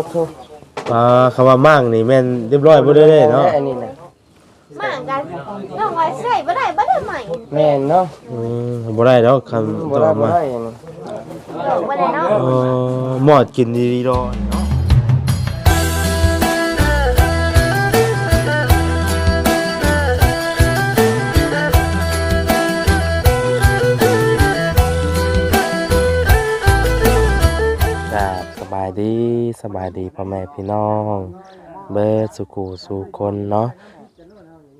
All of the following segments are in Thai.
โทคำว่ามั่งนี่แม่นเรียบร้อยบ่ได้เนาะอันนี้นะหมากันต้องไว้ใส่บ่ได้ใหม่แม่นเนาะบ่ได้แล้วคำต่อมาบ่ได้อันนี้บ่ได้เนาะหมอดกินดีๆรอเนาะสบายดีพ่อแม่พี่น้องเบิดสุขุสู่คนเนาะ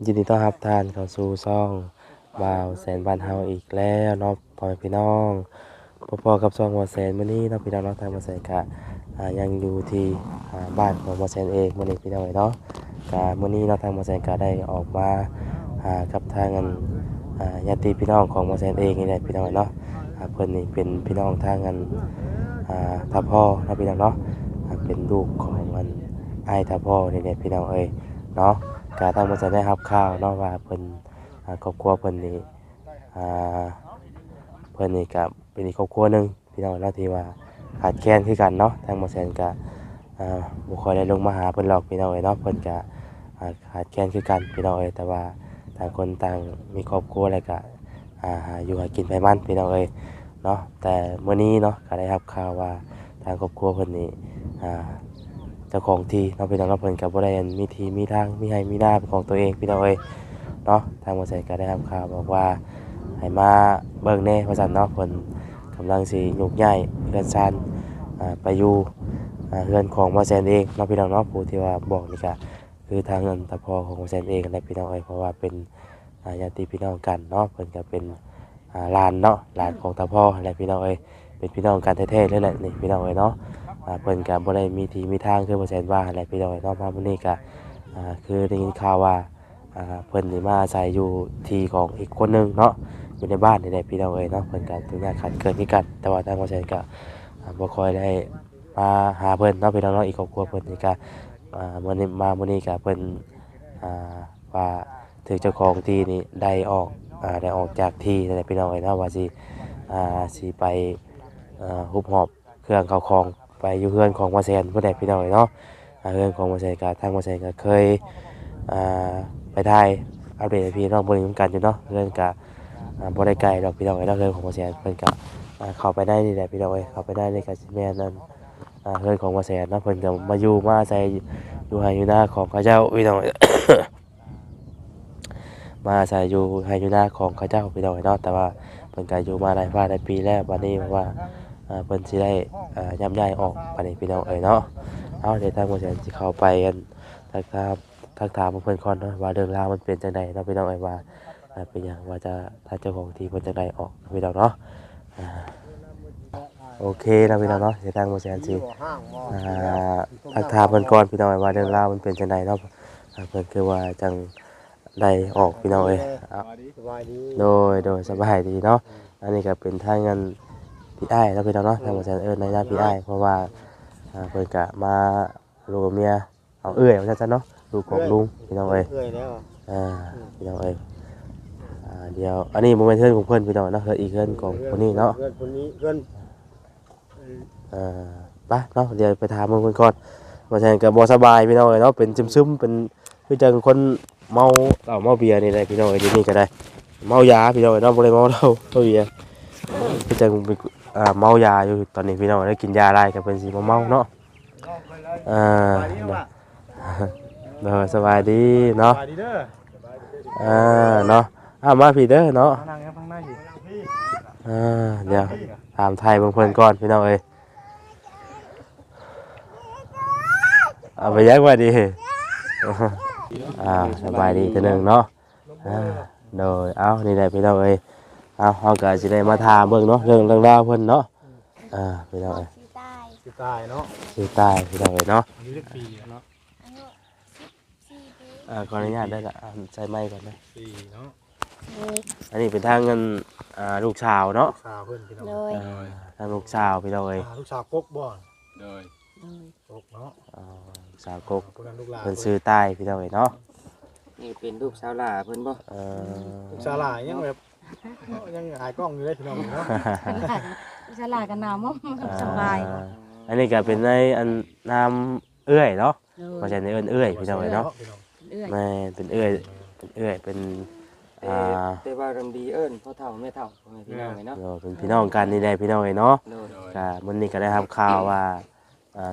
ยินดีต้อนรับท่านเข้าสู่ช่องบ่าวแสนบ้านเฮาอีกแล้วเนาะพ่อแม่พี่น้องพอๆกับช่องบ่าวแสนมื้อนี้เนาะพี่น้องเนาะทางบ่าวแสนก็ยังอยู่ที่บ้านของบ่าวแสนเองมื้อนี้พี่น้องเนาะก็มื้อนี้เนาะทางบ่าวแสนก็ได้ออกมากับทางญาติพี่น้องของบ่าวแสนเองนี่แหละพี่น้องเนาะเพิ่นนี่เป็นพี่น้องทางท่าพ่อเนาะพี่น้องเนาะเป็นลูกของอ้ายท่าพ่อนี่แหละพี่น้องเอ้ยเนาะก็ทางบ่าวแสนได้รับข่าวเนาะว่าเพิ่นครอบครัวเพิ่นนี่เพิ่นนี่ก็เป็นอีกครอบครัวหนึงพี่น้องเนาะที่ว่าขาดแคลนคือกันเนาะทางบ่าวแสนก็บ่ค่อยได้ลงมาหาเพิ่นหรอกพี่น้องเอ้ยเนาะเพิ่นก็ขาดแคลนคือกันพี่น้องเอ้ยแต่ว่าต่างคนต่างมีครอบครัวแล้วก็อยู่หากินไปมันพี่น้องเอ้ยเนาะแต่มื้อนี้เนาะก็ได้รับข่าวว่าทางครอบครัวเพิ่นนี่เจ้าของที่เนาะพี่น้องเนาะเพิ่นก็บ่ได้มีที่มีทางมีให้มีนาเป็นของตัวเองพี่น้องเอ้ยเนาะทางบ่าวแสนก็ได้รับข่าวบอกว่าให้มาเบิ่งแน่ว่าซั่นเนาะเพิ่นกำลังสิยกย้ายเรือนชานไปอยู่เรือนของบ่าวแสนเองเนาะพี่น้องเนาะผู้ที่ว่าบอกนี่ก็คือทางเงินตาพ่อของบ่าวแสนเองนั่นแหละพี่น้องเอ้ยเพราะว่าเป็นญาติพี่น้องกันเนาะเพิ่นก็เป็นหลานเนาะหลานของตาพ่อนั่นแหละพี่น้องเอ้ยเป็นพี่น้องกันแท้ๆเลยแหละนี่พี่น้องเอ้ยเนาะเพิ่นก็บ่ได้มีที่มีทางคือบ่าวแสนว่านั่นแหละพี่น้องเอ้ยเนาะมามื้อนี้ก็คือได้ยินข่าวว่าเพิ่นนี่มาอาศัยอยู่ที่ของอีกคนหนึงเนาะอยู่ในบ้านนี่แหละพี่น้องเอ้ยเนาะเพิ่นก็ทุกอย่างขัดเกิดที่กันแต่ว่าทางบ่าวแสนก็บ่ค่อยได้มาหาเพิ่นเนาะพี่น้องเนาะอีกครอบครัวเพิ่นนี่ก็มื้อนี้ก็เพิ่นว่าถูกเจ้าของที่นี่ได้ออกจากที่นั่นแหละพี่น้องเอ้ยเนาะว่าสิไปฮุบหอบเครื่องเข้าของไปอยู่เรือนของบ่าวแสนพุ่นแหละพี่น้องเอ้ยเนาะเรือนของบ่าวแสนก็ทางบ่าวแสนก็เคยไปถ่ายอัปเดตให้พี่น้องเบิ่งนำกันอยู่เนาะเรือนก็บ่ได้ไกลดอกพี่น้องเอ้ยเนาะเรือนของบ่าวแสนเพิ่นก็เข้าไปได้นี่แหละพี่น้องเอ้ยเข้าไปได้นี่ก็สิแม่นนั่นเรือนของบ่าวแสนเนาะเพิ่นก็มาอยู่มาอาศัยอยู่ไร่อยู่นาของเขาเจ้าพี่น้อง มาอาศัยอยู่ไร่อยู่นาของเขาเจ้าพี่น้องเนาะแต่ว่าเพิ่นก็อยู่มาหลายปีแล้วบัดนี้ว่าเพิ่นสิได้ย้ายออกบัดนี้พี่น้องเอ้ยเนาะเอาเดี๋ยวทางบ่าวแสนสิเข้าไปกันทักถามเพิ่นก่อนเนาะว่าเรื่องราวมันเป็นจังไดเนาะพี่น้องเอ้ยว่าเป็นหยังว่าจะถ้าเจ้าของที่เพิ่นจังไดออกพี่น้องเนาะโอเคนะพี่น้องเนาะเดี๋ยวทางบ่าวแสนสิทักถามเพิ่นก่อนพี่น้องเอ้ยว่าเรื่องราวมันเป็นจังไดเนาะเพิ่นคือว่าจังได้ออกพี่น้องเอ้ยโดยสบายดีเนาะอันนี้ก็เป็นทางงานพี่อ้ายแล้วพี่น้องเนาะทางบ่าวแสนในนามพี่อ้ายเพราะว่าเพิ่นก็มาลูกกับเมียเอาว่าซั่นเนาะลูกของลุงพี่น้องเอ้ยแล้วพี่น้องเอ้ยเดี๋ยวอันนี้บ่แม่นเฮือนของเพิ่นพี่น้องเนาะเฮือนอีกเฮือนของคนนี้เนาะเพื่อนคนนี้เพื่อนไปเนาะเดี๋ยวไปถามเพิ่นก่อนบ่แสนก็บ่สบายพี่น้องเอ้ยเนาะเป็นซึมๆเป็นคือจังคนเมาเหล้าเมาเบียร์นี่แหละพี่น้องเอ้ยเดี๋ยวนี้ก็ได้เมายาพี่น้องเอ้ยเนาะบ่ได้เมาเหล้าเมาเบียร์คือจังเมายาอยู่ตอนนี้พี่น้องได้กินยาหลายก็เพิ่นสิบ่เมาเนาะสบายดีเนาะเนาะมาพี่เด้อเนาะเดี๋ยวถามไทยเพิ่นก่อนพี่น้องเอ้ยเอาไปยักว่าดีสบายดีตัวหนึ่งเนาะโดยเอานี่แหละพี่น้องเอ้ยเอาก็สิได้มาถามเบิ่งเนาะเรื่องราวเพิ่นเนาะพี่น้องเอ้ยสิตายเนาะสิตายพี่น้องเอ้ยเนาะอายุ10 ปีเนาะอายุ14 ปีขออนุญาตได้ละใช้ไมค์ก่อนนะ4เนาะอันนี้เป็นทางเงินลูกสาวเนาะสาวเพิ่นพี่น้องทางลูกสาวพี่น้องเอ้ยลูกสาวกกบ่โดยกกเนาะสาวกกเพิ่นซื้อใต้พี่น้องเอ้ยเนาะนี่เป็นลูกสาวหล่าเพิ่นบ่ลูกสาวหลายยังแบบยังหายกล้องอยู่เลยพี่น้องเนาะสลากันหนาวมั้งสบาย อันนี้ก็เป็นในอันนามเอื้อยเนาะ โดย บ่ใช่ในเอิ้นเอื้อยพี่น้องเอ้ยเนาะ พี่น้อง เอื้อย แม่เป็นเอื้อยเป็นอ่า แต่ว่าดำดีเอิ้นพ่อเฒ่าแม่เฒ่าพ่อแม่พี่น้องเนาะ เนาะเป็นพี่น้องกันนี่แหละพี่น้องเอ้ยเนาะ โดย ก็มื้อนี้ก็ได้รับข่าวว่า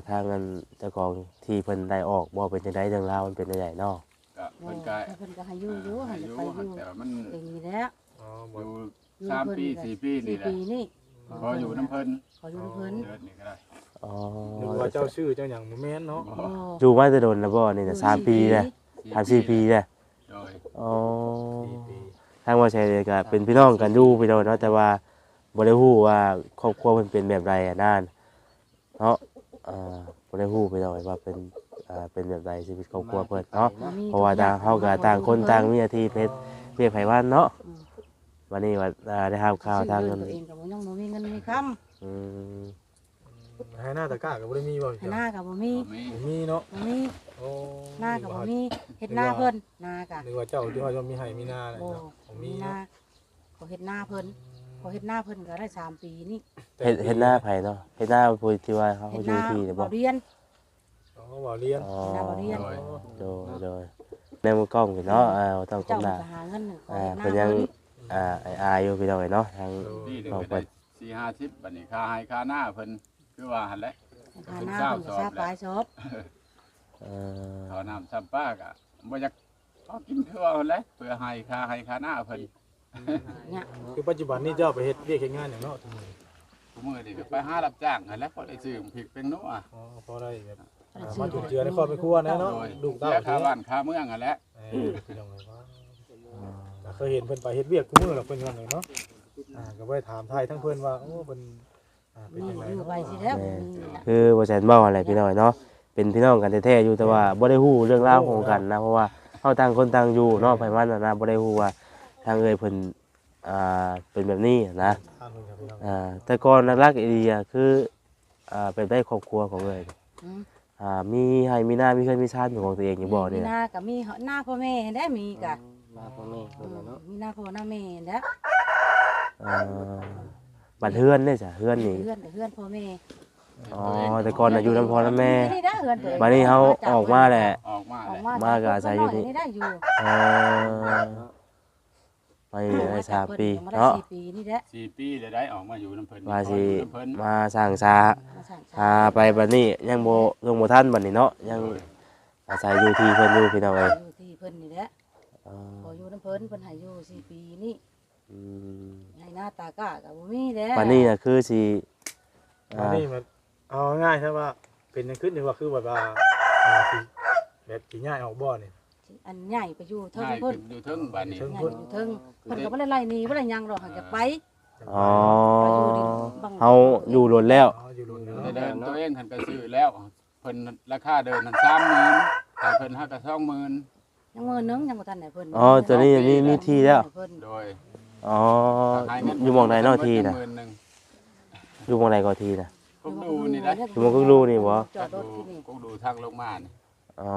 ทางนั้นเจ้าของที่เพิ่นได้ออกบ่เป็นจังได๋เรื่องราวมันเป็นจังไดเนาะ ก็เพิ่นก็ เพิ่นก็ให้อยู่ให้ อายุ ไปอยู่ แต่ว่ามัน เองนี่แหล้ว อ๋อ อ บ่ ยู่3 ปี 4 ปีนี่แหละ ปีนี่ พออยู่น้ำเพิ่น ขออยู่เพิ่น เดือนนี่ก็ได้ อ๋อ นึกว่าเจ้าชื่อเจ้าหยังบ่แม่นเนาะ บ่ โอ้ อยู่มาแต่โดนแล้วบ่นี่น่ะ3ปีแล้ว3-4ปีแล้ว โดย อ๋อ 4 ปี ทางว่าใช่เลยก็เป็นพี่น้องกันอยู่พี่น้องเนาะแต่ว่าบ่ได้ฮู้ว่าครอบครัวเพิ่นเป็นแบบใดอะนั่นเนาะบ่ได้ฮู้พี่น้องว่าเป็นแบบใดชีวิตครอบครัวเพิ่นเนาะเพราะว่าต่างเฮาก็ต่างคนต่างมีหน้าที่เพชรเรียกไผวันเนาะวันนี้ว่าได้รับข่าวทาง เงิ เงิ น น ตัวเองก็บ่ยังบ่มีเงินมีคำ อืม ให้หน้าตะกร้าก็บ่ได้มีบ่ ให้หน้าก็บ่มี บ่มี บ่มีเนาะ บ่มี โอ้ หน้าก็บ่มีเฮ็ดหน้าเพิ่นหน้าก็ นึกว่าเจ้าที่ว่าจะมีให้มีหน้าอะไร โอ้ เนาะบ่มี มีหน้า เนาะ ขอเฮ็ดหน้าเพิ่นขอเฮ็ดหน้าเพิ่นก็ได้3ปีนี่ เฮ็ดหน้าไผเนาะเฮ็ดหน้าผู้ที่ว่าเขา เฮ็ด อ ห ยู่ น้า ที่นี่บ่ บ่เรียน อ๋อบ่เรียน อ๋อ เฮ็ดหน้าบ่เรียน โดยในมือกล้องพี่เนาะต้องก้ เจ้าม หน้า ก็หาเงินขอ เพิ่น เฮ็ดหน้า ยัง เพิ่น อายอยู่พี่น้องเนาะทาง ปีหนึง น้อง ก็ เพิ่ ได้ น 4-50บัดนี้ค่าให้ค่าหน้าเพิ่นคือว่าหั่นแหละ หาหน้าเพิ่นก็ทราบปลายชอบ เอ่อ ข้าวน้ำซ้ำป้าก็บ่อยากเอากินคือว่าหั่นแหละเพื่อให้ค่าหน้าเพิ่น เนี่ย คือปัจจุบันนี้เจ้าไปเฮ็ดเวียกเฮ็ดงานหยังเนาะทุกมื้อ ผู้มื้อนี่ก็ไปหารับจ้างหั่นแหละพอได้ซื้อพริกเป็นนัว อ๋อพอได้แบบมาจุนเจือในครอบครัวนะเนาะ โดย ลูก เสี เต้าย ค่าบ้านค่าเมืองหั่นแหละ พี่น้องเลยว่าก็เคยเห็นเพิ่นไปเฮ็ดเวียกทุกมื้อแล้วเพิ่นว่าไงเนาะก็บ่ได้ถามไทยทั้งเพิ่นว่าโอ้เพิ่นเป็น นี่ จังได อยู่ไป เนาะ สิแล้วบ่มีน่ะ คือบ่แซ่นเว้าอะไรพี่น้องเนาะเป็นพี่น้องกันแท้ๆอยู่แต่ว่าบ่ได้ฮู้เรื่องราวของกันนะเพราะว่าเฮาต่างคนต่างอยู่เนาะไผมันน่ะนะบ่ได้ฮู้ว่าทางเอ้ยเพิ่นเป็นแบบนี้นะ ทางเพิ่นครับพี่น้อง แต่ก่อนหลักๆอีหลีอะคือเป็นได้ครอบครัวของเอ้ย อืม มีให้มีหน้ามีเพื่อนมีชาติเป็นของตัวเองอยู่บ่นี่ มีห นะ น้าก็มีหน้าพ่อแม่ได้มีกะ มาพ่อแม่เพิ่นน่ะเนาะ มีหน้าพ่อหน้าแม่แล้ว บัดเฮือนเด้จ้ะเฮือนนี่ เพื่อนพ่อแม่ อ๋อแต่ก่อนน่ะอยู่นำพ่อนำแม่ นี่ได้เฮือนตัวเอง บัดนี้เฮาออกมาแหละ ออกมา ออ แห ก ละ มา ก็อาศัยอยู่นี่ นี่ได้อยู่ เอ่อไปได้3ปีเนาะ 4ปีนี่แหละ 4 ปีได้ออกมาอยู่น้ำเพิ่น ว่าสิ อยู่น้ำเพิ่น มาสร้างชา มาสั่ง ไปบัดนี้ยังบ่ทันบัดนี้เนาะยังอาศัยอยู่ที่เพิ่นอยู่พี่น้องเอ้ย อยู่ที่เพิ่นนี่แหละ อ๋อ พออยู่น้ำเพิ่นให้อยู่4ปีนี่ อืม ให้หน้าตากะก็บ่มีแล้ว บัดนี้น่ะคือสิ วันนี้มันเอาง่ายๆใช่ว่าเป็นจังขึ้นนี่ว่าคือแบบว่าสิแบบสิย้ายออกบ่นี่ อันใหญ่ไปอยู่เทิง ง่าย เพิ่น ขึ้นอยู่เทึงบัดนี้ เทิง ใหญ่อยู่เทิงเพิ่นก็บ่ได้ไล่หนีบ่ได้หยังหรอกหักจะไป อ๋อ ไปอยู่ดิบัง เฮาอยู่หล่นแล้ว อ๋ออยู่โดนเนาะ แต่เดินตัวเองท่านก็ซื้อแล้วเพิ่นราคาเดินนั้น30,000แต่เพิ่นฮักก็20,000 ยังมื้อนึงยังบ่ทันได้เพิ่น อ๋อตัวนี้มีที่แล้ว เพิ่น โดย อ๋ออยู่หมองใดเนาะทีน่ะ 10,000 อยู่หมองใดก็ทีน่ะ ผมดูนี่นะ อยู่หม้องกึ่งรูนี่บ่ จอดรถที่นี่ กูดูทางลงมานี่ อ๋อ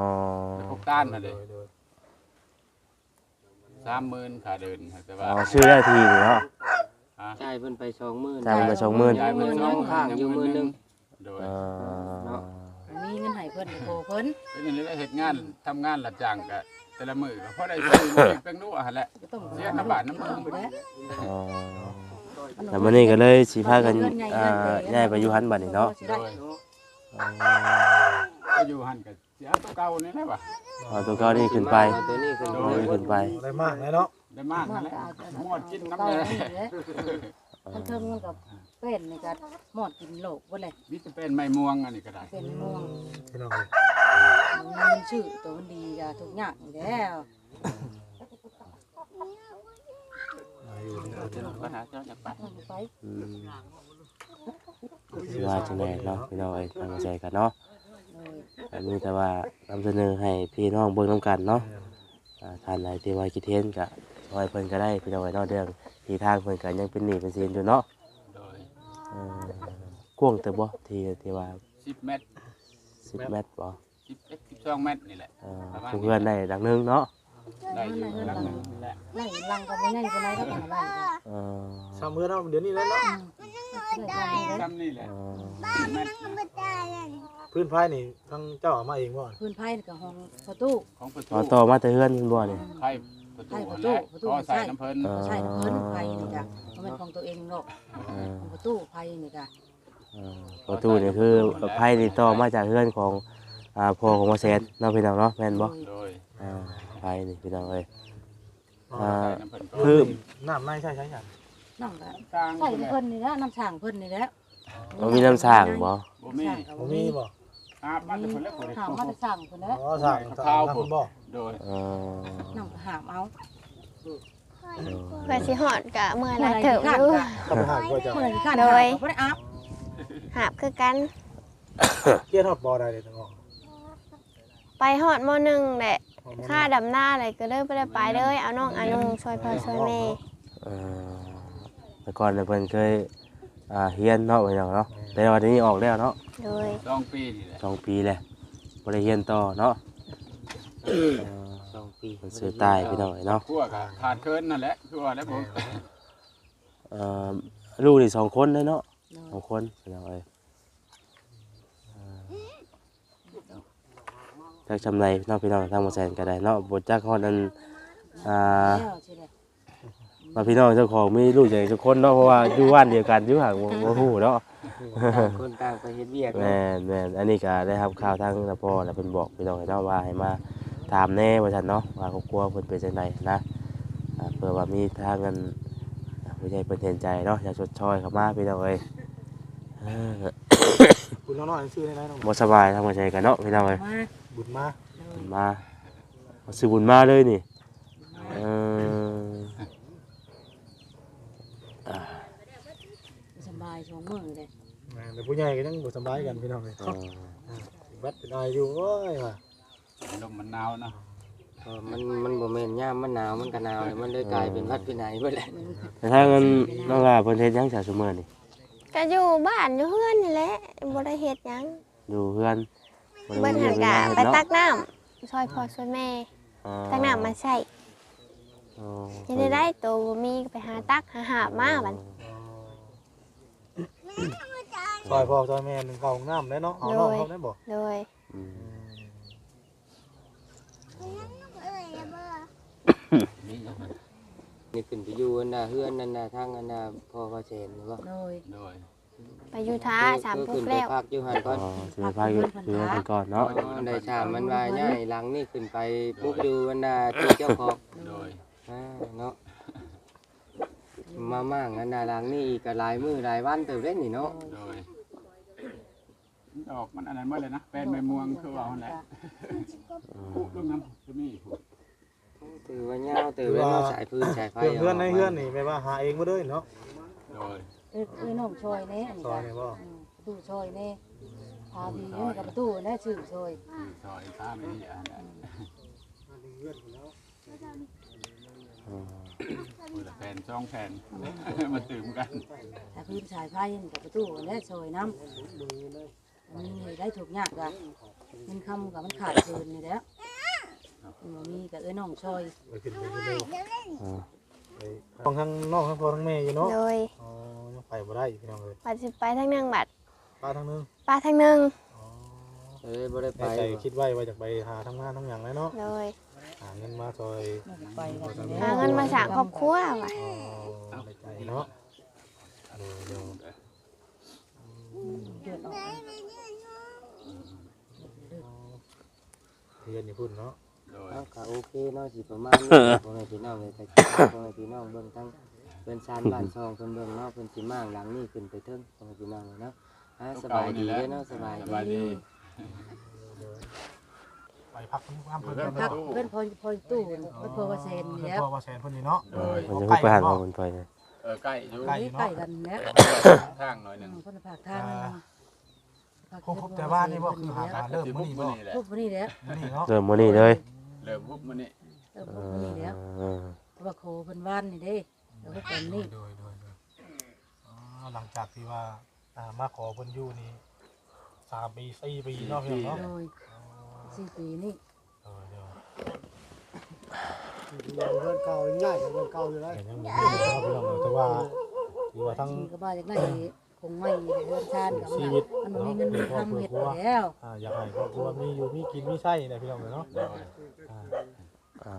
แต่พวกต้านน่ะเด้ โดย 30,000ค่าเดินแต่ว่า ชื่อได้ทีนี่เนาะ จ่ายเพิ่นไป20,000 จ่ายไป20,000 ยายเพิ่น 20,000ข้างอยู่มื้อนึง โดย มีเงินให้เพิ่นโทรเพิ่น เป็นอย่างนี้แล้วเฮ็ดงานทำงานรับจ้างก็แต่ละมื้อก็พอได้ซื้อมาเป็นนัวหั่นแหละ ก็ต้อง เสียน้ำบาทน้ำเมือง อ๋อแล้วมื้อนี้ก็เลยสิพากันย้ายไปอยู่หันบัดนี้เนาะ โดยก็อยู่หั่นก็เสียตัวเก่านี่แหละว่ะ เอาตัวเก่านี่ขึ้นไป เอาตัวนี้ขึ้น โด ไป ย ขึ้นไป ได้มากเลยเนาะ ได้มากนั่นแหละหมดกินน้ำ เก่า แดง นี่แหละทั้งเทิงมันก็เป็นนี่ก็หมอดกินโลกบ่เลย มีแต่เป็นไม้ม่วงอันนี้ก็ได้ เป็นม่วง พี่น้องเลย มันชื่อตัวมันดีก็ทุกอย่างนี่แล้ว อยู่นี่ ปัญหาเจ้าจากปัด มันไป อืมสิว่าจังไดเนาะพี่น้องเอ้ยตั้งใจกันเนาะ เลย อันนี้แต่ว่านำเสนอให้พี่น้องเบิ่งนํกันเนาะท่านใดที่ว่าคิดเห็นก็ช่วยเพิ่นก็ได้พี่น้องเอ้ยเนาะเรื่องที่ทางเพิ่นก็ยังเป็นหนี้เป็นสินอยู่เนาะ โดย กว้างแต่บ่ที่ว่า 10 เมตร 10 เมตรบ่ 10 12 เมตรนี่แหละ ทุกเพื่อนได้ดังนึงเนาะ ได้อยู่หลังนึงนี่แหละ ไล่ลังก็บ่ใหญ่ปานใดแล้วก็ไล่ เออ ซ้ำมื้อเนาะเดี๋ยวนี้แล้วเนาะ ก ซ้ำนี่แหละ พื้นไฟนี่ทั้งเจ้าเอามาเองบ่ พื้นไผ่กับห้องประตู ของประตู อ๋อต่อมาแต่เฮือนมันบ่นี่ ไพ่ประตูแหละก็ใส่น้ำเพิ่น ใช่น้ำเพิ่นไผ่นี่จ้ะมันเป็นของตัวเองเนาะ เออ ของประตูไผ่นี่จ้ะ ประตูนี่คือไผนี่ต่อมาจากเฮือนของพ่อของมาแซนเนาะพี่น้องเนาะแม่นบ่ โดย ไผนี่พี่น้องเอ้ย ใส่น้ำเพิ่น คือ น้ำในใช่หยัง น้ำก็ กลาง ใส่น้ำเพิ่นนี่แหละน้ำช่างเพิ่นนี่แหละ มันมีน้ำสร้างบ่ บ่มี บ่มีบ่ อาบมันจะเพิ่นแล้วบ่ได้ หามมาแต่ช่างเพิ่นแหละ อ๋อสั่งข้าวคุณบ่ โดย เออ น้ำก็หามเอา เพื่อสิหอดกะเมื่อละเถิบอยู่ ก็ไปหาก็จะ เมื่อไหร่ที่ข้า โดย บ่ได้อาบ หาบคือกัน เกี่ยทอดบ่ได้เลยทั้งออก ไปหอดมอหนึ่งแหละค่าดำหน้าอะไรก็เลยไม่ได้ไปเลยเอาน้องอานุช่วยพ่อช่วยแม่ เออแต่ก่อนเนี่ยเพิ่นเคยเฮียนเนาะพี่น้องเนาะแต่วันนี้ออกแล้วเนาะ โดย 2 ปีนี่แหละ 2 ปีแล้วบ่ได้เฮียนต่อเนาะ 2 ปี มันซื้อใต้พี่น้องเนาะ พวกก็ขาดเคินนั่นแหละคือว่าแล้วผม เอ่อลูกนี่2คนเลยเนาะ2คนพี่น้องเอ้ยจักจำไรเนาะพี่น้องทางหมู่แสนก็ได้เนาะบ่จักฮอดอันแล้วสิได้ ว่าพี่น้องเจ้าของมีลูกใหญ่ทุกคนเนาะเพราะว่าอยู่บ้านเดียวกันอยู่ห่างบ่ฮู้เนาะ คนต่างไปเฮ็ดเวียก แม่นแม่นอันนี้ก็ได้รับข่าวทางพ่อแล้วเพิ่นบอกพี่น้องเนาะว่าให้มาถามแน่ว่าซั่นเนาะว่าครอบครัวเพิ่นเป็นจังไดนะเผื่อว่ามีทางเงินผู้ใหญ่เพิ่นเห็นใจเนาะอยากชดช้อยเข้ามาพี่น้องเอ้ย คุณน้อยซื้อได้น้อง บ่สบายทางหัวใจกันเนาะพี่น้องเอ้ย มา บุญมา บุญมาซื้อบุญมาเลยนี่เออ สบายช่วงมื้อเลย แต่ผู้ใหญ่ก็ยังบ่สบายกันพี่น้องเลยวัดเป็นอายุโอ้ยว่ะ ลมมันหนาวเนาะ มันบ่แม่นยามมันหนาวมันก็หนาวมันเลยกลายเป็นวัดเป็นไหนเบิดแหละ แต่ถ้าเงินน้องลาเพิ่นเฮ็ดหยังจากซุมื้อนี่ ก็อยู่บ้านอยู่เฮือนนี่แหละบ่ได้เฮ็ดหยัง อยู่เฮือนบ่ เบิ่น ได้ หัน เฮ็ กะ ด ไป เนาะ ตักน้ำช่วยพ่อช่วยแม่ตักน้ำมาใช้ อ๋อ จะได้โตบ่มีก็ไปหาตักหามาบัด ซอยพ่อซอยแม่นึงเข้าห้องน้ำได้เนาะเอาน้องเขาได้บ่ โดย อืม มีอย่างนั้น นี่ขึ้นไปอยู่อันน่ะเฮือนนั่นน่ะทางอันน่ะพ่อว่าแสนนี่บ่ โดย โดย ไปอยู่ท้าสาม คือ พุ ขึ้ ก นไป แล้ว พักอยู่หั่นก่อน อ๋อสิไปพาอยู่เฮือนก่อนเนาะ ได้ถามมันว่าย่ายหลังนี่ขึ้นไปปุ๊บอยู่อันน่ะที่เจ้าของ โดย เนาะมามั่งอันน่ะหลังนี่อีกก็หลายมื้อหลายวันเติบเด้นี่เนาะ โดยดอกมันอันนั้นเมื่อเลยนะเป็นใบม่วงคือว่าแหละปุ๊บลูกน้ำจะมี ถือว่ายาวถือว่าสายพื้นสายไฟ เพื่อนในเพื่อนนี่แม่ว่าหาเองบ่ได้เนาะ โดย น้องช่วยแน่อัน ซอยนี่บ่ ประตูช่วยแน่พาพี่นี่กับประตูแน่ชื่อช่วย ซอยตาไม่ดีอันนั้นคนละแผ่น2แผ่นมาตื่มกัน ถ้าพื้นสายไฟนี่กับประตูแน่ช่วยน้ำมันนี่ได้ถูกยากกะมันคำกับมันขาดเกินนี่แหล้วมันมีกับน้องช่วย ไปขึ้นไปเร็วของทั้งน้องทั้งพ่อทั้งแม่อยู่เนาะ โดย อ๋อยังไปบ่ได้พี่น้องเลย ปัดสิไปทางนางบัด ป้าทั้งนึง ป้าทางหนึง อ๋อ บ่ได้ไป ในใจคิดไว้ว่าจะไปหาทำงานทั้งอย่างเลยเนาะ โดย หาเงินมาซอย ไปกัน หาเงินมาสร้างครอบครัวว่ะ อ๋อในใจเนาะเดี๋ยว เดือดออก เรียนอยู่พุ่นเนาะ โดย เอาก็โอเคเนาะสิประมาณนี้พ่อแม่พี่น้องเลยแต่พ่อแม่พี่น้องเบิ่งทั้งเพิ่นชานบ้านช่องเพิ่นเบิ่งเนาะเพิ่นสิมางหลังนี่ขึ้นไปเทิงพ่อแม่พี่น้องเลยเนาะสบายดีเด้อเนาะสบาย สบาย ดี ดี ไปพักน้ำเพิ่น พักเพื่อนพอตู้มันพอเซนแล้ว พ่อว่าแสนเพิ่นนี่เนาะ โดย มันจะไปหาคนไปเลย ใกล้อยู่ ใกล้กันแล้ว ทางหน่อยหนึ่ง คนผักทาง พบแต่บ้านนี่บ่คือหาเริ่ม สิ มื้อ บุก นี้ มื้ บ่ อนี้แหละ พวกนี้แล้ว มื้อนี้เนาะ เริ่มมื้อนี้เลย เริ่มบุกมื้อนี้ พวกนี้แล้ว เออ เพราะว่าโคเพิ่นว่านนี่เด้แล้วก็เป็นนี่ โดยหลังจากที่ว่ามาขอเพิ่นอยู่นี่3ปี4ปีเนาะพี่น้องเนาะ โดย4 ปีนี่ เดี๋ยว เพื่อนเก่าง่ายกว่าเพื่อนเก่าอยู่แล้ว แต่ยังบ่มีเนาะพี่น้องแต่ว่า ถือว่าทั้ง ก็บ่อยากได้คงไม่เรื่องชาติกับ ชีวิต มันบ่มีเงินมีทำเฮ็ดแล้ว อยากให้ครอบครัวมีอยู่มีกินมีใช้นะพี่น้องเนาะ อ่า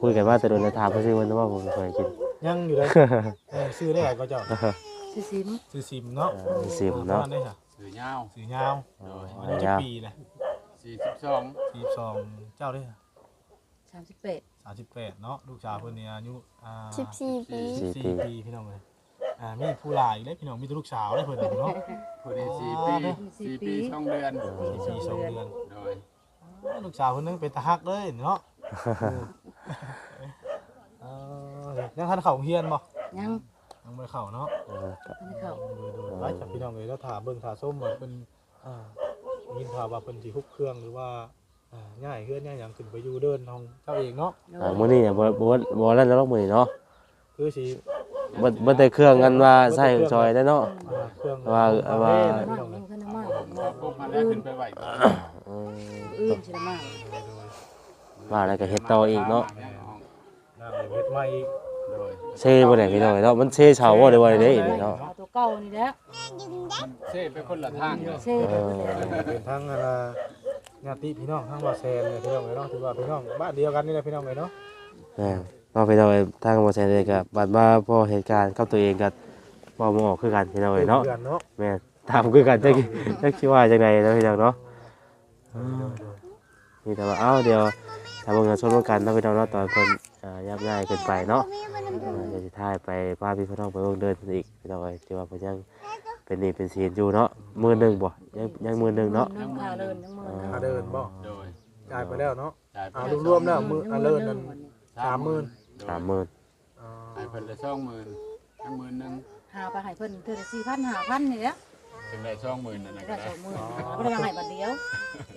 คุยกันว่าแต่โดนถามเพิ่นซื้อมันว่าผมเคยกิน ยังอยู่เลยซื้อได้ก็เจ้า สิซิม ซื้อซิมเนาะ ซิมเนาะ ได้ค่ะ สื่อยาว ซื้อยาวอายุจะปีนะ 42 42เจ้าได้ค่ะ 38 38เนาะลูกชายเพิ่นนี่อายุ14 ปี 14ปีพี่น้องเลยมีผู้หลายเลยพี่น้องมีแต่ลูกสาวเลยเพิ่นเนาะ คนนี้4 ปี2 เดือน 4 ปี2 เดือน โดย ลูกสาวเพิ่นนึงเป็นตาฮักเลยเนาะยังทันเข้าโรงเรียนบ่ ยัง ยังบ่ได้เข้าเนาะ ไม่ได้เข้า โดยไว้จากพี่น้องเลยแล้วถาเบิ่งถาส้มว่าเพิ่นยินข่าวว่าเพิ่นสิฮุบเครื่องหรือว่าง่ายเฮือนง่ายหยังขึ้นไปอยู่เดินของเจ้าเองเนาะ มื้อนี้เนี่ยบ่นั่นแล้วมื้อนี้เนาะ คือสิ บ่ได้เครื่องกันว่าใช้ซอยได้เนาะ เครื่อง ว่า พี่น้อง ยังขึ้นมา พวกมันแล้วขึ้นไปไหวก่อน อื่นสิมา ว่าแล้วก็เฮ็ดต่ออีกเนาะ น้ำเฮ็ดใหม่อีก โดย เซ่บ่ได้พี่น้องเนาะมันเซ่เฉาบ่ได้ว่าได้นี่เนาะ เอาตัวเก่านี่แหละ เซ่ไปคนละทางเลย เซ่ไปเลย เป็นทั้งญาติพี่น้องทั้งว่าแซนเลยพี่น้องเลยเนาะถือว่าพี่น้องบ้านเดียวกันนี่แหละพี่น้องเลยเนาะ เนาะพี่น้องทางบ่แซ่ได้ก็บัดมาพอเหตุการณ์กับตัวเองก็บ่ออกคือกันพี่น้องเนาะ เนาะ แม่ถามคือกันจักคิดว่าจังได๋เนาะพี่น้องเนาะนี่แต่ว่าเดี๋ยวถ้าเบิ่งกันชมกันเนาะพี่น้องเนาะตอนเพิ่นยับย้ายขึ้นไปเนาะเดี๋ยวสิถ่ายไปพาพี่น้องไปเบิ่งเดินอีกพี่น้องเอ้ยที่ว่าเพิ่นยังเป็นนี่เป็นศีลอยู่เนาะมื้อนึงบ่ยังมื้อนึงเนาะ น้ำขาเลินน้ำมือ มาเดินบ่ โดย จ่ายไปแล้วเนาะ จ่ายไป รวมๆแล้วมื้อเลินนั่น 30,000 30,000 จ่ายเพิ่นละ20,000 10,000 หาไปให้เพิ่นเทื่อละ4,000 5,000นี่แหละ ถึงได้20,000นั่นน่ะ ได้ ก็ได้ 20,000บ่ได้ให้บัดเดียว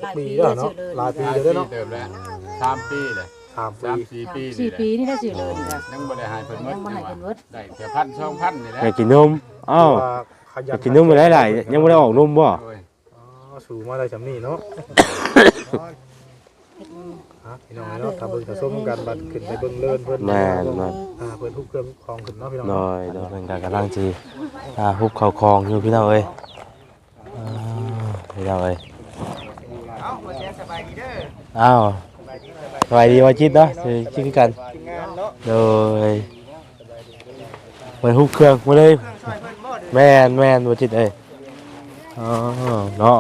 หลาย ปี ปี แล้ว แล้ว เนาะ สิเลย หลายปี ปี แล้วเนาะ เติมแล้ว3 ปีเลย 3 ปี 3-4 ปี สี่ นี่ ปี แหละ นี่ได้สิเลยจ้ะ ยังบ่ได้หายเพิ่นหมด ยังบ่ให้เพิ่นหมด ได้แค่1,000-2,000นี่แหละ อยากกินนมอยากกินนมไปหลายๆยังบ่ได้ออกนมบ่ โดย สูงมาได้จำนี่เนาะพี่น้องเนาะถ้าเบิ่งถ้าส้มกันบัดขึ้นไปเบิ่งเลินเพิ่น แม่น เพิ่นทุกเครื่องของขึ้นเนาะพี่น้อง โดยเพิ่นก็กำลังสิฮุบเข้าคลองอยู่พี่น้องเอ้ยพี่น้องเอ้ยอ้าวสบายดีว่าจิตเนาะสิคิดคือกันโดยเพิ่นฮุบเครื่องมาเลยแม่นว่าจิตเอ้ยเนาะ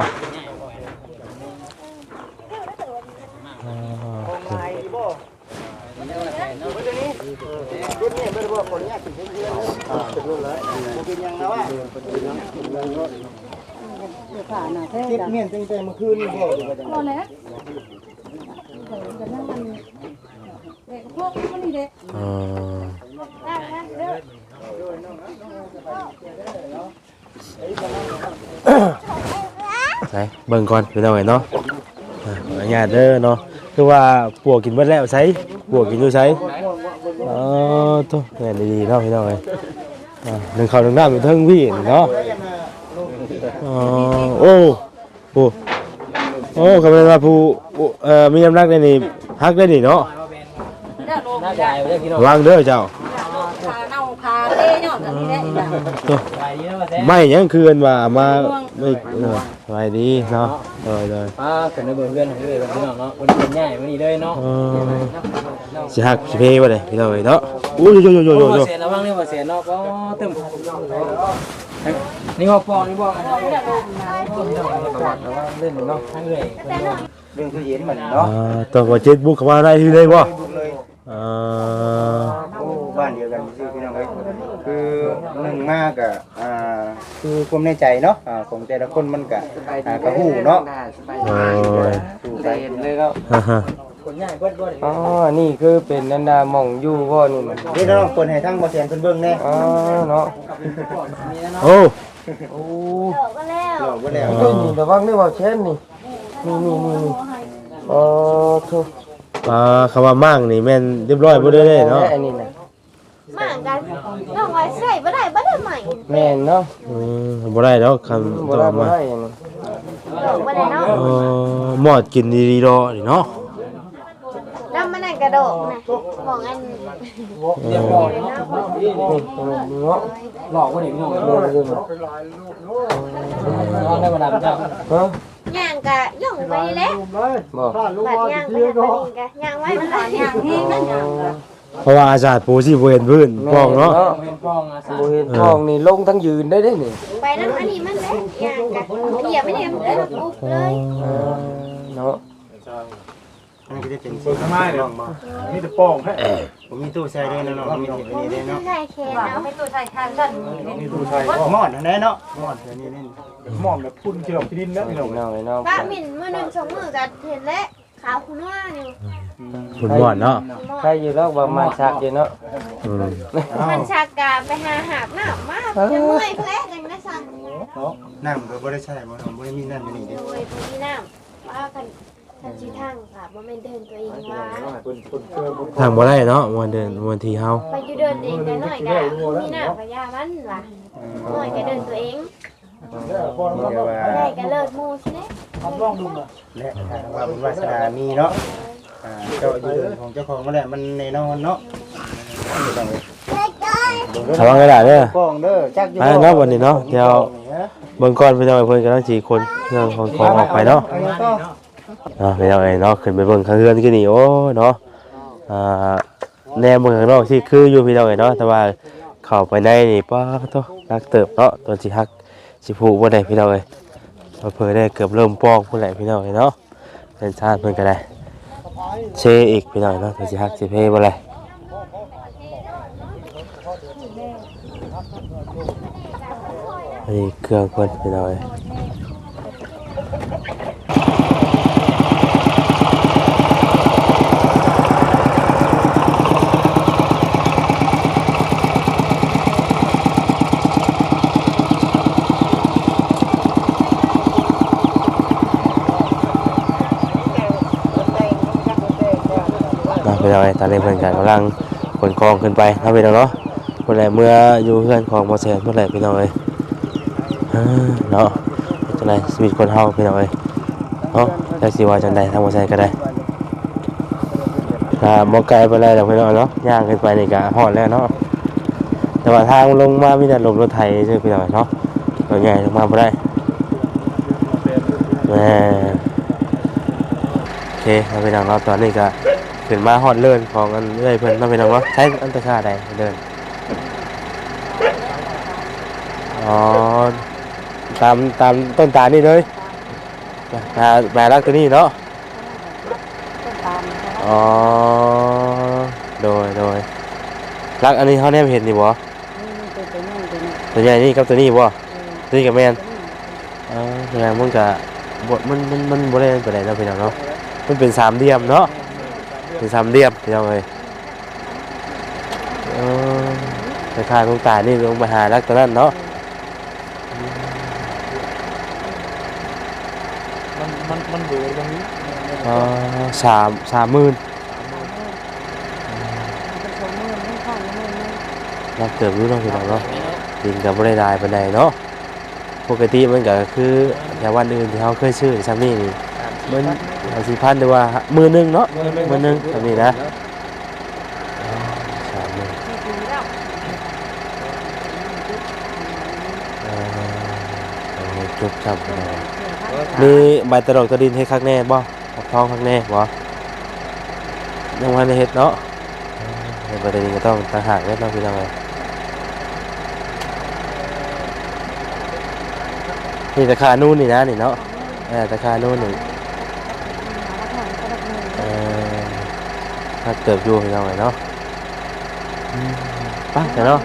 คิดเมียนตั้งแต่เมื่อคืนนี่บ่ พอแล้วกันนั่งมันเด็กพวกมันนี่เด็ก ใส่เบิ่งก่อนพี่น้องเอ้ยเนาะญาติเด้อเนาะคือว่าปวกกินเบิดแล้วใส่ปวกกินอยู่ใส่ตัวแม่นดีๆเนาะพี่น้องเอ้ยหนึ่งข้าวหนึ่งน้ำอยู่เทิงพี่เนาะโอ้ก็เป็นว่าผู้มีน้ำหนักได้นี่ฮักได้นี่เนาะวางเด้อเจ้า ขาเน่าขาเล่เนาะแบบนี้แหละอีกอย่าง ไม่ยังคืนว่ามาไม่สบายดีเนาะเลย กันในเบิ่งเพื่อนของพี่พี่น้องเนาะคนเป็นง่ายวันนี้เลยเนาะ สิฮักสิเพบ่ได้พี่น้องเนาะโอ้ย เสียระวังนี่ว่าเสียเนาะก็ตึมนี่ว่าปองนี่บ่อันนี้เล่นเนาะทั้งเลยเรื่องตู้เย็นมันเนาะ ตัวบ่จิตบุกเข้ามาได้ที่เลยบ่ บ้านเดียวกันชื่อพี่น้องเอ้ยคือหนึ่งมากอ่ะคือความในใจเนาะของแต่ละคนมันก็กระหู้เนาะ โอ้ย ถูกใจ เห็นเลยก็ คนใหญ่เบิดบ่อ๋อนี่คือเป็นนันดาหม่องอยู่บ่นี่มันนี่น้องคนให้ทั้งบ่แสนเพิ่นเบิ่งแน่อ๋อเนาะ โอ้ ก็แล้ว หลอกบ่แล้ว นี่ระวังนี่ว่าเช่นนี่อ๋อทุก คำว่ามั่งนี่แม่นเรียบร้อยบ่ได้เลยเนาะ อันนี้น่ะ มากันน้องไว้ใส่บ่ได้ใหม่ แม่นเนาะ บ่ได้แล้วคำต่อมา บ่ได้เนาะ หมอดกินดีๆรอนี่เนาะ น้ำมันนั่นกระโดด นะบอกอัน เรียบร้อยเนาะนี่เนาะหลอกว่าเด็กน้องได้มาดำจ้ะ ย่างกะย่องไปแล้ว บ่ บาดย่างไปหาปลาดิงกะย่างไว้มันหลายย่างแห้งนั่นย่างกะ เพราะว่าอาจารย์ปูสิบ่เห็นพื้นป้องเนาะ บ่เห็นป้องนี่ลงทั้งยืนได้นี่ ไปนั่นอันนี้มันแล้วย่างกะเหยียบไม่ได้มันเลยปุ๊บเลย เนาะ อันนี้ก็จะเป็น เปิดข้างในเลยมีแต่ป้องให้ ผมมีตู้ใส่ด้วยนะเนาะมีที่นี่ด้วยเนาะ ใช่แค่เนาะ ไม่ตัวใส่ทางกัน มีตู้ใช้ หมอนแน่เนาะหมอนอันนี้นี่ หม้อมแบบพุ่นเกี่ยวกับที่ดินแล้วพี่น้อง น้องเนาะ ป้าหมิ่นมือหนึ่งสองมือกันเห็นแล้วขาวคุณว่านี่ คุณม่อนเนาะ ใครอยู่แล้วว่ามาชักอยู่เนาะ อืม มันชากาไปหาหาบน้ำมากจะเมื่อยแผลจังได้สั่ง น้ำก็บ่ได้ใช้บ่เนาะบ่ได้มีน้ำอยู่นี่เด้ โดยตรงนี้น้ำว่ากันชีทางค่ะว่าไม่เดินตัวเองว่า ทางบ่ได้เนาะมวนเดินมวนที่เฮา ไปอยู่เดินเองได้หน่อยกะมีน้ำกับยามันว่ะหน่อยก็เดินตัวเอง เดี๋ยวว่า ได้ก็เลิศมูใช่ไหม และถ้าว่าบุญวาสนามีเนาะเจ้าอยู่ของเจ้าของมาแหละมันแน่นอนเนาะ ระวังกระดาษเด้อ ป้องเด้อจักอยู่ อ่าเนาะวันนี้เนาะเดี๋ยวเบิ่งก่อนพี่น้องเพิ่นกำลังสิคนเรื่องของออกไปเนาะพี่น้องเนาะขึ้นไปเบิ่งข้างเรือนคือนี่โอ้เนาะแนวเบิ่งข้างนอกสิคืออยู่พี่น้องเนาะแต่ว่าเข้าไปในนี่ป้าโตนักเติบเนาะตอนสิฮักสิผูกบ่ได้พี่น้องเอ้ยเพิ่นได้เกือบเริ่มปอกพุ่นแหละพี่น้องเนาะเป็นชาติเพิ่นก็ได้เชอีกพี่น้องเนาะตอนสิฮักสิเพบ่ได้นี่เครื่องเพิ่นพี่น้องเอ้ยพี่น้องตอนนี้เพิ่นกำลังขนของขึ้นไปนะพี่น้องเนาะเมื่อไหร่เมื่ออยู่เพื่อนของมอแซนเมื่อไหร่พี่น้องเอ้ยเนาะจังได๋ชีวิตคนเฮาพี่น้องเอ้ยเนาะแต่สิว่าจังได๋ทางมอแซนก็ได้บ่ไกลไปเลยดอกพี่น้องเนาะย่างขึ้นไปนี่ก็ฮอดแล้วเนาะแต่ว่าทางลงมามีแต่ลมรถไถซื่อพี่น้องเนาะรถใหญ่ลงมาบ่ได้แม่โอเคแล้วพี่น้องเนาะตอนนี้ก็ขึ้นมาฮอดเลินของอันเอ้ยเพิ่นมาเป็นจังว่าใช้อันตะค่าใดเดินอ๋อตามต้นตาลนี่เลยแม่รักตัวนี้เนาะอ๋อโดยรักอันนี้เฮาแนมเห็นนี่บ่ตัวใหญ่นี่กับตัวนี้บ่ตัวนี้กับแม่นแสดงมันก็บ่มันบ่ได้ปานใดเนาะพี่น้องเนาะมันเป็นสามเหลี่ยมเนาะเป็นสามเหลี่ยมพี่น้องเอ้ยไปทางตรงตานี่ลงไปหารักตัวนั้นเนาะมันดูตรงนี้ 30,000รักเติบรู้เนาะพี่น้องเนาะดินก็บ่ได้หลายปานใดเนาะปกติมันก็คือแถววันอื่นที่เขาเคยซื้อซ้ำนี่นี่มัน4,000หรือว่า10,000เนาะ10,000ซ้ำนี่นะจุกจับมีใบตะดอกตะดินให้คักแน่บ่ท้องคักแน่บ่ยังวันเฮ็ดเนาะใบตะดินก็ต้องต่างหากเนาะพี่น้องเอ้ยนี่ตะคานู่นนี่นะนี่เนาะตะคานู่นนี่ถ้าเติบอยู่พี่น้องเอ้ยเนาะไปเถอะเนาะ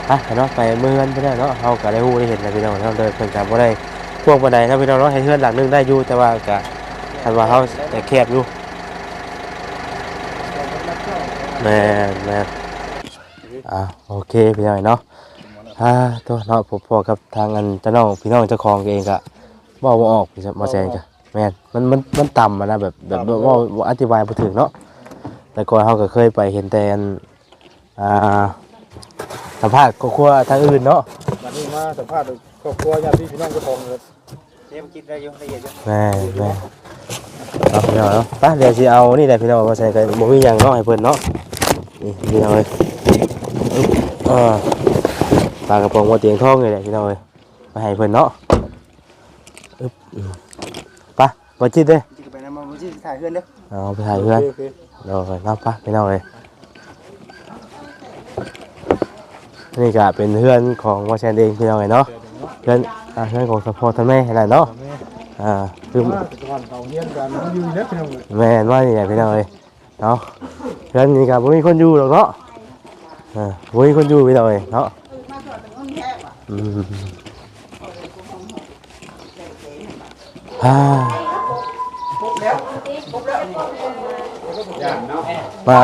ไปเนาะไปเมืองไปได้เนาะเฮาก็ได้ฮู้ได้เห็นแล้วพี่น้องเฮาเดินเพิ่นก็บ่ได้พวกบ่ได้นะพี่น้องเนาะให้เฮือนหลังนึงได้อยู่แต่ว่าก็คันว่าเฮาแต่แคบอยู่แม่โอเคพี่น้องเนาะตัวเนาะพอกับทางอันเจ้าน้องพี่น้องเจ้าของเองก็เว้าบ่ออกพี่บ่แซงก็แม่นมันต่ำนะแบบว่าอธิบายบ่ถึงเนาะแต่ก่อนเฮาก็เคยไปเห็นแต่สัมภาษณ์ครอบครัวทางอื่นเนาะ วันนี้มาสัมภาษณ์ครอบครัวญาติพี่น้องเจ้าของเลย เตรียมคิดได้อยู่ละเอียดอยู่ แม่ เอาพี่น้องเนาะไปเดี๋ยวสิเอานี่แหละพี่น้องว่าใส่กันบ่มีหยังเนาะให้เพิ่นเนาะนี่พี่น้องเอ้ยปลากระป๋องว่าเตียงทองนี่แหละพี่น้องเอ้ยไปให้เพิ่นเนาะไปบ่จิตเด้ จิไปนำมาบ่สิถ่ายเฮือนเด้อ เอาไปถ่ายเพื่อนเราไปนับปะพี่น้องเลยนี่ก็เป็นเพื่อนของวาแชนเองพี่น้องเลยเนาะเพื่อนเพื่อนของสปอร์ตท่านแม่อะไรเนาะคือ ว่าแต่ก่อนเขาเฮียนกันมันอยู่นี่เด้อพี่น้องเอ้ย แม่นว่านี่แหละพี่น้องเลยเนาะเพื่อนนี่ก็บ่มีคนอยู่หรอกเนาะบ่มีคนอยู่พี่น้องเลยเนาะมา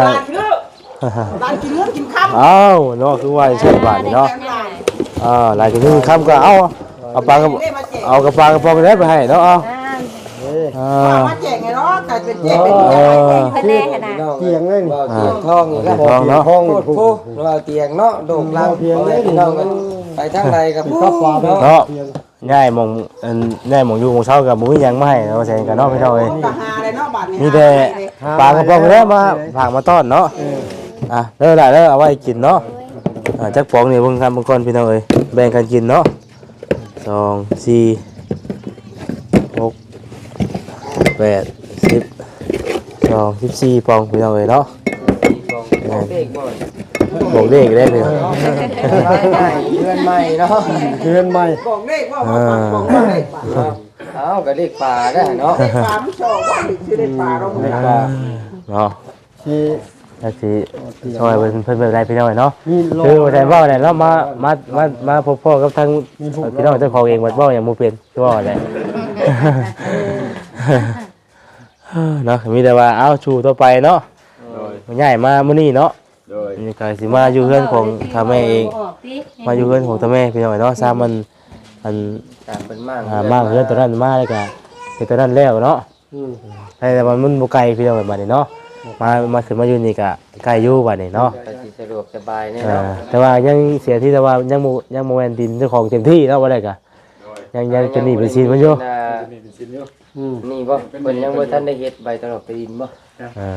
ร้านกินเงินกินข้าวเอ้าเนาะคือว่าใช่บาทนี่เนาะร้านกินเงินกินข้าวก็เอาปลากระเอากระปลากระป๋องได้ไปให้เนาะมาแจกไงเนาะกลายเป็นแจกเป็นเตียงขนาดเตียงเลยเตียงทองอีกแล้วทองพูเราเตียงเนาะโด่งลังเตียงเลยเราไปทางใดกับพูเนาะง่ายมองง่ายมองอยู่มองเช้ากับมุ้ยยังไม่เราแซงกันเนาะพี่น้องเอ้ยมีแต่ปลากระป๋องแล้วมาผักมาต้อนเนาะเลิกได้แล้วเอาไว้กินเนาะจักป๋องนี่บางคำบางคนพี่น้องเอ้ยแบ่งกันกินเนาะ2 4 6 8 10 14ปองพี่น้องเอ้ยเนาะบอกเลขได้เลย เพื่อนใหม่เนาะ เฮือนใหม่ บอกเลขว่าบอกเลข เอาก็เลขป่าได้เนาะ เลขปลาไม่ชอบว่าชื่อเลขปลาเราเลขปลา เนาะ ที่ ถ้าสิช่วยเพิ่นแบบใดพี่น้องเนาะคือว่าแต่ว่าเนี่ยเรามาพบพ่อกับทางพี่น้องเจ้าของเองว่าอย่างบ่เป็นคือว่าได้เนาะมีแต่ว่าเอาชูต่อไปเนาะง่ายมามื้อนี้เนาะนี่ก็สิมาอยู่เฮือนของทาแม่เองมาอยู่เฮือนของทาแม่พี่น้องเนาะซ้ามันเป็นมาก มากเฮือนตอนนั้นมาแล้วก็เฮ็ดตอนนั้นแล้วเนาะแต่มันบ่ไกลพี่น้องบัดนี้เนาะมาขึ้นมาอยู่นี่ก็ใกล้อยู่บัดนี้เนาะสะดวกสบายแน่เนาะแต่ว่ายังเสียที่แต่ว่ายังโมแมนดินเจ้าของเต็มที่แล้วว่าได้กะยังเป็นหนี้เป็นสินมันอยู่นี่บ่เพิ่นยังบ่ทันได้เฮ็ดใบตลอดตีนบ่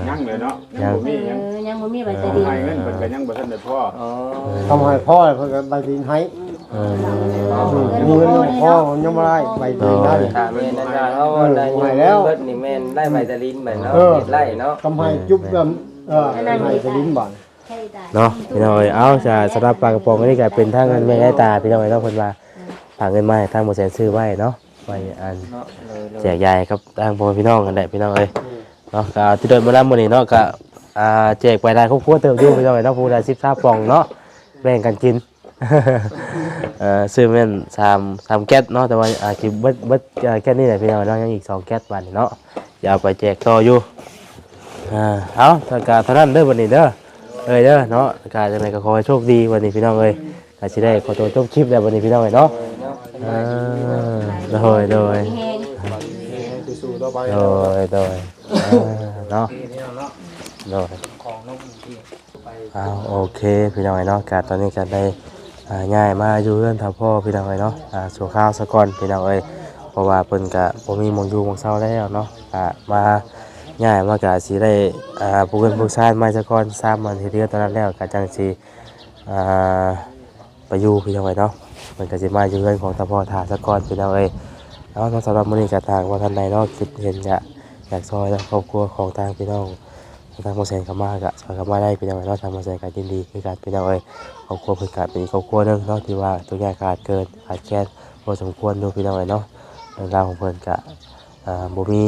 ยังเลยเนาะยังบ่มียังบ่มีใบตะดิน ให้เงินเพิ่นก็ยังบ่ทันได้พอทำให้พ่อเพิ่นก็ใบดินให้มีเงินพ่อยังบ่ได้ใบดินได้ ถ้าแม่นญาติเฮาได้เบิดนี่แม่นได้ใบตะลินบัดเนาะเฮ็ดไร่เนาะทำให้จุ๊บแบบให้ใบดินบ่ เนาะพี่น้องเอาจะสำหรับปลากระป๋องนี่ก็เป็นทางเงินแม่ได้ตาพี่น้องเนาะเพิ่นว่าฝากเงินมาทางบ่แสนซื้อไว้เนาะไว้อันแจกยายครับทางพ่อพี่น้องกันแหละพี่น้องเอ้ยเนาะก็ที่เดินมาแล้วมื้อนี้เนาะก็แจกไปได้ครอบครัวเติมอยู่พี่น้องเนาะผู้ใด13ปองเนาะแบ่งกันกินซื้อแม่น3แก๊สเนาะแต่ว่าสิเบิดแก๊สนี่แหละพี่น้องเนาะยังอีก2แก๊สบัดนี้เนาะอย่าเอาไปแจกต่ออยู่เอาถ้าก็เท่านั้นเด้อบัดนี้เด้อเด้อเนาะก็จังได๋ก็ขอให้โชคดีวันนี้พี่น้องเอ้ยก็สิได้ขอตัวจบคลิปแล้ววันนี้พี่น้องเอ้ยเนาะโดยเนาะเนาะโอเคพี่น้องเอ้ยเนาะก็ตอนนี้ก็ได้ย้ายมาอยู่เรือนท่าพ่อพี่น้องเอ้ยเนาะสู่ข้าวซะก่อนพี่น้องเอ้ยเพราะว่าเพิ่นก็บ่มีหม้องอยู่หม้องเช่าแล้วเนาะมาง่ายมากกะสิได้ปลูกเงินปลูกชาติมาซะก่อน3วันที่เดือนตอนนั้นแล้วก็จังสิไปอยู่พี่น้องเอ้ยเนาะมันก็สิมาอยู่เรือนของตาพ่อทาซะก่อนพี่น้องเอ้ยเนาะสำหรับมื้อนี้ก็ทางว่าท่านใดเนาะคิดเห็นอยากซอยครอบครัวของทางพี่น้องทางบ่แซนเข้ามาก็ซอยเข้ามาได้พี่น้องเอ้ยเนาะทางบ่แซนก็ยินดีคือกันพี่น้องเอ้ยครอบครัวเพิ่นก็เป็นครอบครัวนึงเนาะที่ว่าตัวอย่างขาดแคลนพอสมควรอยู่พี่น้องเอ้ยเนาะเรื่องราวของเพิ่นก็บ่มี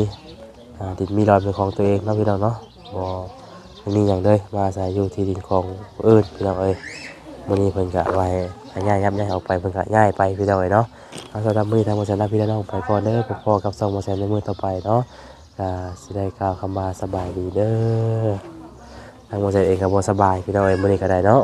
ดินมีรอยเป็นของตัวเองเนาะพี่น้องเนาะบ่มีหยังเลยมาอาศัยอยู่ที่ดินของผู้อื่นพี่น้องเอ้ยมื้อนี้เพิ่นก็ไว้ให้ย้ายออกไปเพิ่นก็ย้ายไปพี่น้องเอ้ยเนาะสำหรับมื้อนี้ทางบ่แซนพี่น้องไปก่อนเด้อพบกับ2บ่แซนในมื้อต่อไปเนาะก็สิได้กล่าวคำว่าสบายดีเด้อทางบ่แซนเองก็บ่สบายพี่น้องเอ้ยมื้อนี้ก็ได้เนาะ